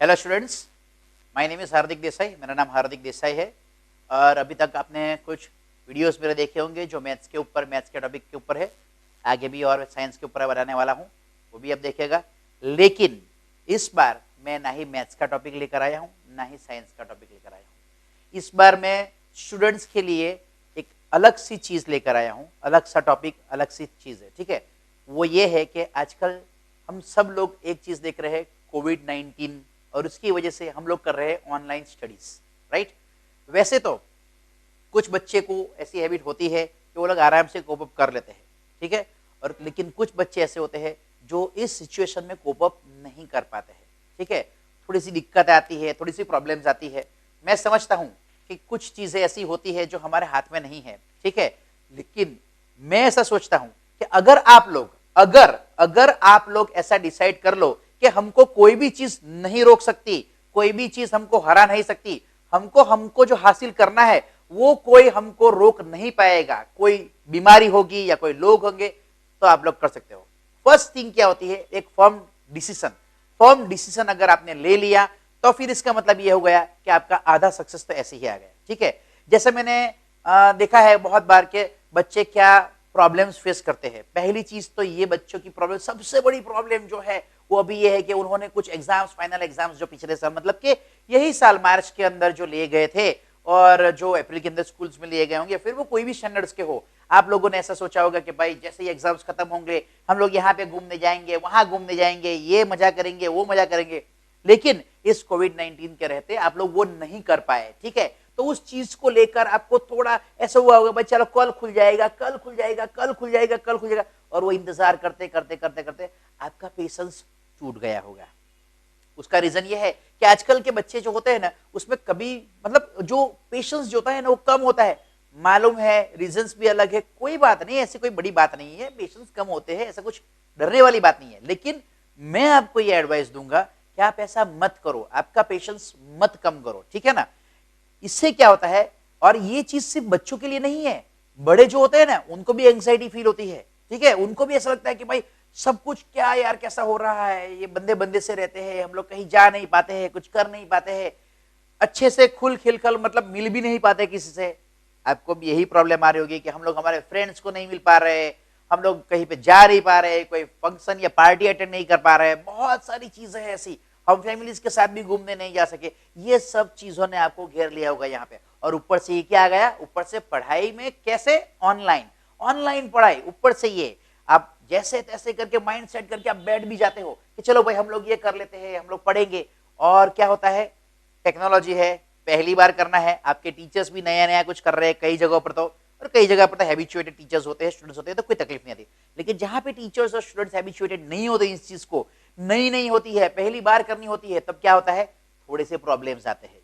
Hello students, my name is Hardik Desai. मेरा नाम हार्दिक देसाई है और अभी तक आपने कुछ वीडियोस मेरे देखे होंगे जो मैथ्स के टॉपिक के ऊपर है। आगे भी और साइंस के ऊपर बनाने वाला हूँ, वो भी आप देखिएगा। लेकिन इस बार मैं ना ही मैथ्स का टॉपिक लेकर आया हूँ, ना ही साइंस का टॉपिक लेकर आया हूँ। इस बार मैं स्टूडेंट्स के लिए एक अलग सी चीज़ लेकर आया हूँ, अलग सा टॉपिक, अलग सी चीज़ है। ठीक है, वो ये है कि आजकल हम सब लोग एक चीज़ देख रहे हैं, कोविड-19, और उसकी वजह से हम लोग कर रहे हैं ऑनलाइन स्टडीज, राइट। वैसे तो कुछ बच्चे को ऐसी हैबिट होती है कि वो लोग आराम से कोप अप कर लेते हैं, ठीक है, और लेकिन कुछ बच्चे ऐसे होते हैं जो इस सिचुएशन में कोप अप नहीं कर पाते हैं, ठीक है। थोड़ी सी दिक्कत आती है, थोड़ी सी प्रॉब्लम्स आती है। मैं समझता हूँ कि कुछ चीजें ऐसी होती है जो हमारे हाथ में नहीं है, ठीक है, लेकिन मैं ऐसा सोचता हूँ कि अगर आप लोग ऐसा डिसाइड कर लो कि हमको कोई भी चीज नहीं रोक सकती, कोई भी चीज हमको हरा नहीं सकती, हमको जो हासिल करना है वो कोई हमको रोक नहीं पाएगा। कोई बीमारी होगी या कोई लोग होंगे तो आप लोग कर सकते हो। फर्स्ट थिंग क्या होती है, एक फर्म डिसीजन अगर आपने ले लिया तो फिर इसका मतलब ये हो गया कि आपका आधा सक्सेस तो ऐसे ही आ गया, ठीक है। जैसे मैंने देखा है बहुत बार के बच्चे क्या प्रॉब्लम्स फेस करते हैं। पहली चीज तो ये, बच्चों की प्रॉब्लम, सबसे बड़ी प्रॉब्लम जो है वो अभी ये है कि उन्होंने कुछ एग्जाम्स, फाइनल एग्जाम्स जो पिछले साल, मतलब कि यही साल मार्च के अंदर जो लिए गए थे और जो अप्रैल के अंदर स्कूल्स में लिए गए होंगे, फिर वो कोई भी स्टैंडर्ड्स के हो, आप लोगों ने ऐसा सोचा होगा कि भाई जैसे ही एग्जाम्स खत्म होंगे हम लोग यहाँ पे घूमने जाएंगे, वहां घूमने जाएंगे, ये मजा करेंगे, वो मजा करेंगे। लेकिन इस कोविड-19 के रहते आप लोग वो नहीं कर पाए, ठीक है। तो उस चीज को लेकर आपको थोड़ा ऐसा हुआ होगा, भाई चलो कल खुल जाएगा, कल खुल जाएगा, कल खुल जाएगा, कल खुल जाएगा, और वो इंतजार करते करते करते करते आपका पेशेंस टूट गया होगा। उसका रीजन ये है कि आजकल के बच्चे जो होते हैं ना, उसमें कभी मतलब जो पेशेंस जो होता है ना वो कम होता है। मालूम है रीजंस भी अलग है, कोई बात नहीं, ऐसी कोई बड़ी बात नहीं है, पेशेंस कम होते हैं, ऐसा कुछ डरने वाली बात नहीं है। लेकिन मैं आपको ये एडवाइस दूंगा कि आप ऐसा मत करो, आपका पेशेंस मत कम करो, ठीक है ना। इससे क्या होता है, और ये चीज सिर्फ बच्चों के लिए नहीं है, बड़े जो होते हैं ना उनको भी एंग्जाइटी फील होती है, ठीक है। उनको भी ऐसा लगता है कि भाई सब कुछ क्या यार कैसा हो रहा है, ये बंदे बंदे से रहते हैं, हम लोग कहीं जा नहीं पाते हैं, कुछ कर नहीं पाते हैं, अच्छे से खुल खिलखल मतलब मिल भी नहीं पाते किसी से। आपको भी यही प्रॉब्लम आ रही होगी कि हम लोग हमारे फ्रेंड्स को नहीं मिल पा रहे, हम लोग कहीं पे जा नहीं पा रहे, कोई फंक्शन या पार्टी अटेंड नहीं कर पा रहे, बहुत सारी चीजें हैं ऐसी, हम फैमिलीज के साथ भी घूमने नहीं जा सके। ये सब चीजों ने आपको घेर लिया होगा यहाँ पे। और ऊपर से ये क्या आ गया, ऊपर से पढ़ाई में कैसे, ऑनलाइन पढ़ाई, ऊपर से ये आप जैसे तैसे करके माइंड सेट करके आप बैठ भी जाते हो कि चलो भाई हम लोग ये कर लेते हैं, हम लोग पढ़ेंगे। और क्या होता है, टेक्नोलॉजी है, पहली बार करना है, आपके टीचर्स भी नया नया कुछ कर रहे हैं कई जगहों पर, तो और कई जगह पर तो हैबिचुएटेड टीचर्स होते हैं, स्टूडेंट्स होते हैं, तो कोई तकलीफ नहीं आती। लेकिन जहां पे टीचर्स और स्टूडेंट्स हैबिचुएटेड नहीं होते इस चीज को, नई नई होती है, पहली बार करनी होती है, तब क्या होता है, थोड़े से प्रॉब्लम्स आते हैं।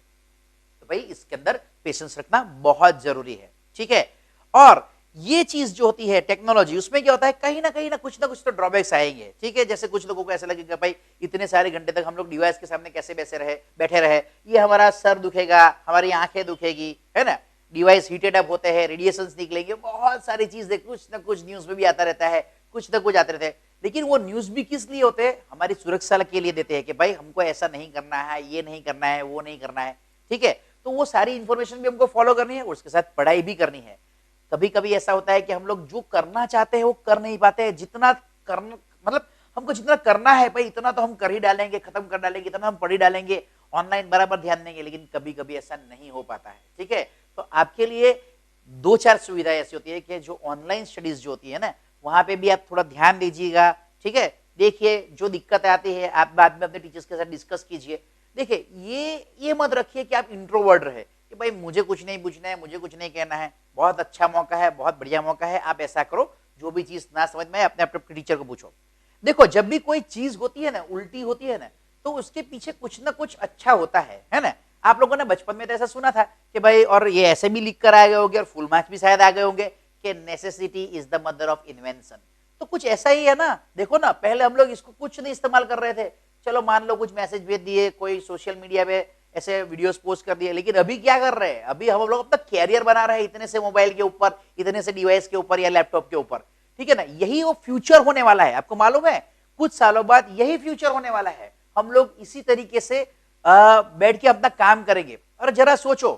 तो भाई इसके अंदर पेशेंस रखना बहुत जरूरी है, ठीक है। और ये चीज जो होती है टेक्नोलॉजी, उसमें क्या होता है, कहीं ना कुछ तो ड्रॉबैक्स आएंगे, ठीक है। जैसे कुछ लोगों को ऐसा लगेगा भाई इतने सारे घंटे तक हम लोग डिवाइस के सामने कैसे बैठे रहे, ये हमारा सर दुखेगा, हमारी आंखें दुखेगी, है ना, डिवाइस हीटेड अप होते हैं, रेडिएशंस निकलेंगे, बहुत सारी चीजें कुछ ना कुछ न्यूज में भी आता रहता है, कुछ ना कुछ आते रहते हैं। लेकिन वो न्यूज भी किस लिए होते हैं, हमारी सुरक्षा के लिए देते हैं कि भाई हमको ऐसा नहीं करना है, ये नहीं करना है, वो नहीं करना है, ठीक है। तो वो सारी इंफॉर्मेशन भी हमको फॉलो करनी है और उसके साथ पढ़ाई भी करनी है। कभी कभी ऐसा होता है कि हम लोग जो करना चाहते हैं वो कर नहीं पाते हैं, जितना करना मतलब हमको जितना करना है भाई इतना तो हम कर ही डालेंगे, खत्म कर डालेंगे, इतना हम पढ़ ही डालेंगे, ऑनलाइन बराबर ध्यान देंगे, लेकिन कभी कभी ऐसा नहीं हो पाता है, ठीक है। तो आपके लिए दो चार सुविधाएं ऐसी होती है कि जो ऑनलाइन स्टडीज जो होती है ना, वहां पे भी आप थोड़ा ध्यान दीजिएगा, ठीक है। देखिए जो दिक्कत आती है आप बाद में अपने टीचर्स के साथ डिस्कस कीजिए। देखिए ये मत रखिए कि आप इंट्रोवर्ट रहे कि भाई मुझे कुछ नहीं पूछना है, मुझे कुछ नहीं कहना है। बहुत अच्छा मौका है, बहुत बढ़िया मौका है, आप ऐसा करो, जो भी चीज ना समझ में अपने अपने टीचर को पूछो। देखो जब भी कोई चीज होती है ना, उल्टी होती है ना, तो उसके पीछे कुछ ना कुछ अच्छा होता है ना। आप लोगों ने बचपन में तो ऐसा सुना था कि भाई, और ये ऐसे भी लिख कर आ गए होंगे और फुल मार्क्स भी शायद आ गए होंगे कि necessity is the mother of invention. तो कुछ ऐसा ही है ना। देखो ना, पहले हम लोग इसको कुछ नहीं इस्तेमाल कर रहे थे, चलो मान लो कुछ मैसेज भेज दिए, कोई सोशल मीडिया पे ऐसे वीडियोस पोस्ट कर दिए, लेकिन अभी क्या कर रहे हैं, अभी हम लोग अपना कैरियर बना रहे हैं इतने से मोबाइल के ऊपर, इतने से डिवाइस के ऊपर या लैपटॉप के ऊपर, ठीक है ना। यही वो फ्यूचर होने वाला है, आपको मालूम है, कुछ सालों बाद यही फ्यूचर होने वाला है। हम लोग इसी तरीके से बैठ के अपना काम करेंगे। और जरा सोचो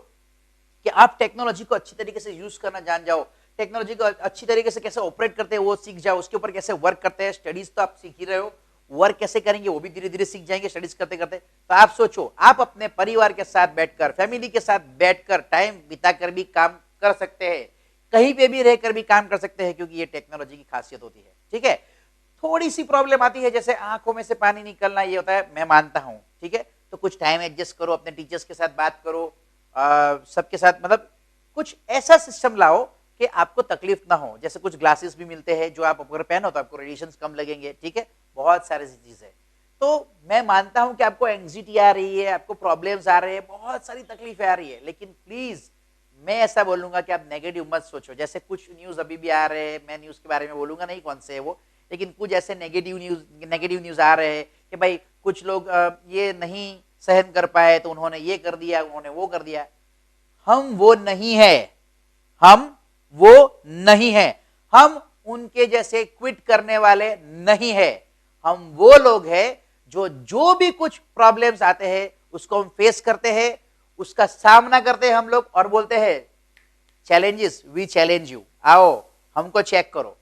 कि आप टेक्नोलॉजी को अच्छी तरीके से यूज करना जान जाओ, टेक्नोलॉजी को अच्छी तरीके से कैसे ऑपरेट करते हैं वो सीख जाओ, उसके ऊपर कैसे वर्क करते हैं, स्टडीज तो आप सीख ही रहे हो, वर्क कैसे करेंगे वो भी धीरे धीरे सीख जाएंगे स्टडीज करते करते। तो आप सोचो, आप अपने परिवार के साथ बैठकर, फैमिली के साथ बैठकर टाइम बिताकर भी काम कर सकते हैं, कहीं पे भी रहकर भी काम कर सकते हैं, क्योंकि ये टेक्नोलॉजी की खासियत होती है। ठीक है, थोड़ी सी प्रॉब्लम आती है, जैसे आंखों में से पानी निकलना, ये होता है, मैं मानता हूं। ठीक है, तो कुछ टाइम एडजस्ट करो, अपने टीचर्स के साथ बात करो, सबके साथ, मतलब कुछ ऐसा सिस्टम लाओ कि आपको तकलीफ ना हो। जैसे कुछ ग्लासेस भी मिलते हैं जो आप अगर पहनो तो आपको रेडिएशंस कम लगेंगे। ठीक है, बहुत सारी चीज है। तो मैं मानता हूं कि आपको एंग्जाइटी आ रही है, आपको प्रॉब्लम्स आ रहे हैं, बहुत सारी तकलीफें आ रही है, लेकिन प्लीज मैं ऐसा बोलूंगा कि आप नेगेटिव मत सोचो। जैसे कुछ न्यूज अभी भी आ रहे हैं, मैं न्यूज के बारे में बोलूंगा नहीं कौन से है वो, लेकिन कुछ ऐसे नेगेटिव न्यूज आ रहे हैं कि भाई कुछ लोग ये नहीं सहन कर पाए तो उन्होंने ये कर दिया, उन्होंने वो कर दिया। हम वो नहीं है, हम वो नहीं है, हम उनके जैसे क्विट करने वाले नहीं है। हम वो लोग हैं जो भी कुछ प्रॉब्लम्स आते हैं उसको हम फेस करते हैं, उसका सामना करते हैं हम लोग, और बोलते हैं चैलेंजेस वी चैलेंज यू, आओ हमको चेक करो।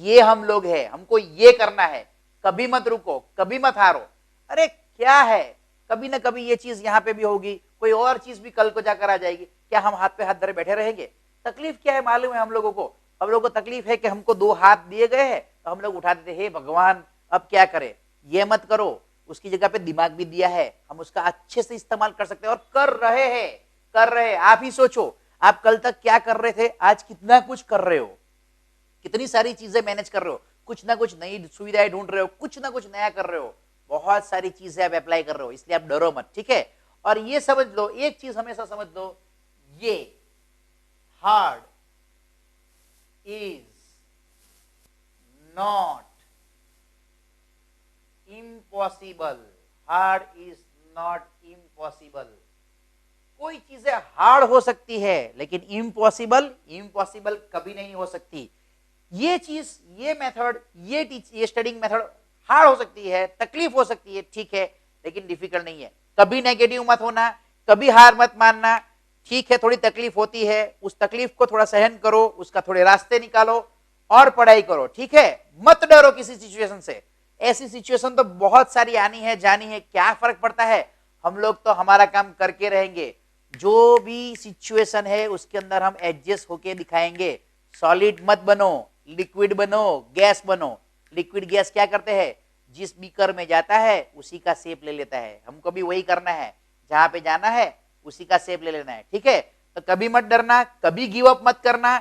ये हम लोग हैं, हमको ये करना है, कभी मत रुको, कभी मत हारो। अरे क्या है, कभी ना कभी ये चीज यहाँ पे भी होगी, कोई और चीज भी कल को जाकर आ जाएगी, क्या हम हाथ पे हाथ धरे बैठे रहेंगे? तकलीफ क्या है मालूम है हम लोगों को? हम लोगों को तकलीफ है कि हमको दो हाथ दिए गए हैं तो हम लोग उठा देते, हे भगवान अब क्या करें। ये मत करो, उसकी जगह पे दिमाग भी दिया है, हम उसका अच्छे से इस्तेमाल कर सकते हैं, और कर रहे हैं, कर रहे हैं। आप ही सोचो, आप कल तक क्या कर रहे थे, आज कितना कुछ कर रहे हो, कितनी सारी चीजें मैनेज कर रहे हो, कुछ ना कुछ नई सुविधाएं ढूंढ रहे हो, कुछ ना कुछ नया कर रहे हो, बहुत सारी चीजें आप अप्लाई कर रहे हो, इसलिए आप डरो मत। ठीक है, और ये समझ लो, एक चीज हमेशा समझ लो, ये hard is not impossible, hard is not impossible. कोई चीजें हार्ड हो सकती है लेकिन इम्पॉसिबल, इम्पॉसिबल कभी नहीं हो सकती। ये चीज, ये मेथड, ये स्टडिंग मेथड हार्ड हो सकती है, तकलीफ हो सकती है, ठीक है, लेकिन डिफिकल्ट नहीं है। कभी नेगेटिव मत होना, कभी हार मत मानना। ठीक है, थोड़ी तकलीफ होती है, उस तकलीफ को थोड़ा सहन करो, उसका थोड़े रास्ते निकालो और पढ़ाई करो। ठीक है, मत डरो किसी सिचुएशन से। ऐसी सिचुएशन तो बहुत सारी आनी है, जानी है, क्या फर्क पड़ता है, हम लोग तो हमारा काम करके रहेंगे। जो भी सिचुएशन है उसके अंदर हम एडजस्ट होके दिखाएंगे। सॉलिड मत बनो, लिक्विड बनो, गैस बनो। लिक्विड गैस क्या करते हैं, जिस बीकर में जाता है उसी का शेप ले लेता है। हमको भी वही करना है, जहां पे जाना है उसी का शेप ले लेना है। ठीक है, तो कभी मत डरना, कभी गिव अप मत करना,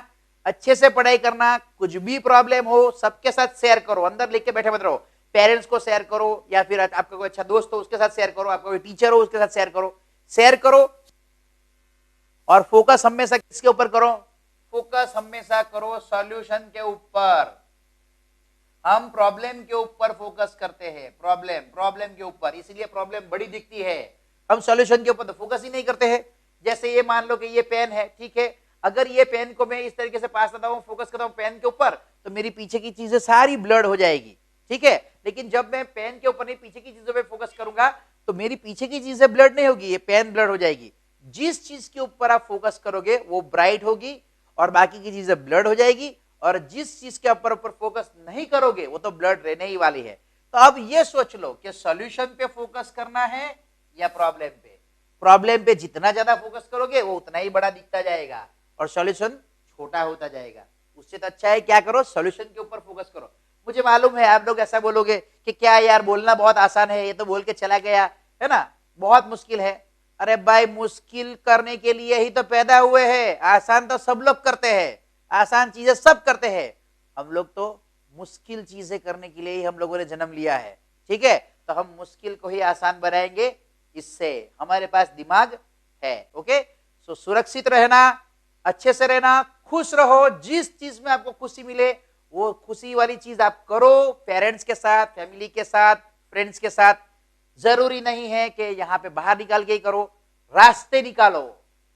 अच्छे से पढ़ाई करना। कुछ भी प्रॉब्लम हो सबके साथ शेयर करो, अंदर लेके बैठे मत रहो। पेरेंट्स को शेयर करो, या फिर आपका कोई अच्छा दोस्त हो उसके साथ शेयर करो, आपका कोई टीचर हो उसके साथ शेयर करो, शेयर करो। और फोकस हमेशा किसके ऊपर करो, फोकस हमेशा करो सॉल्यूशन के ऊपर। हम प्रॉब्लम के ऊपर फोकस करते हैं, प्रॉब्लम के ऊपर, इसलिए प्रॉब्लम बड़ी दिखती है। हम सॉल्यूशन के ऊपर तो फोकस ही नहीं करते हैं। जैसे ये मान लो कि ये पेन है, ठीक है, अगर ये पेन को मैं इस तरीके से पास करता हूं, फोकस करता हूं पेन के ऊपर, तो मेरी पीछे की चीजें सारी ब्लड हो जाएगी। ठीक है, लेकिन जब मैं पेन के ऊपर नहीं पीछे की चीजों पे फोकस करूंगा तो मेरी पीछे की चीजें ब्लड नहीं होगी, ये पेन ब्लड हो जाएगी। जिस चीज के ऊपर आप फोकस करोगे वो ब्राइट होगी और बाकी की चीजें ब्लड हो जाएगी, और जिस चीज के ऊपर फोकस नहीं करोगे वो तो ब्लड रहने ही वाली है। तो अब ये सोच लो कि सॉल्यूशन पे फोकस करना है या प्रॉब्लम पे। प्रॉब्लम पे जितना ज्यादा फोकस करोगे वो उतना ही बड़ा दिखता जाएगा और सॉल्यूशन छोटा होता जाएगा। उससे तो अच्छा है क्या करो, सॉल्यूशन के ऊपर फोकस करो। मुझे मालूम है आप लोग ऐसा बोलोगे कि क्या यार बोलना बहुत आसान है, ये तो बोल के चला गया है ना, बहुत मुश्किल है। अरे भाई, मुश्किल करने के लिए ही तो पैदा हुए हैं, आसान तो सब लोग करते हैं, आसान चीजें सब करते हैं। हम लोग तो मुश्किल चीजें करने के लिए ही हम लोगों ने जन्म लिया है। ठीक है, तो हम मुश्किल को ही आसान बनाएंगे, इससे हमारे पास दिमाग है। ओके, सो सुरक्षित रहना, अच्छे से रहना, खुश रहो। जिस चीज में आपको खुशी मिले वो खुशी वाली चीज आप करो, पेरेंट्स के साथ, फैमिली के साथ, फ्रेंड्स के साथ। जरूरी नहीं है कि यहाँ पे बाहर निकाल के ही करो, रास्ते निकालो।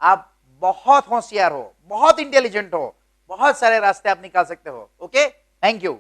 आप बहुत होशियार हो, बहुत इंटेलिजेंट हो, बहुत सारे रास्ते आप निकाल सकते हो। Okay, thank you.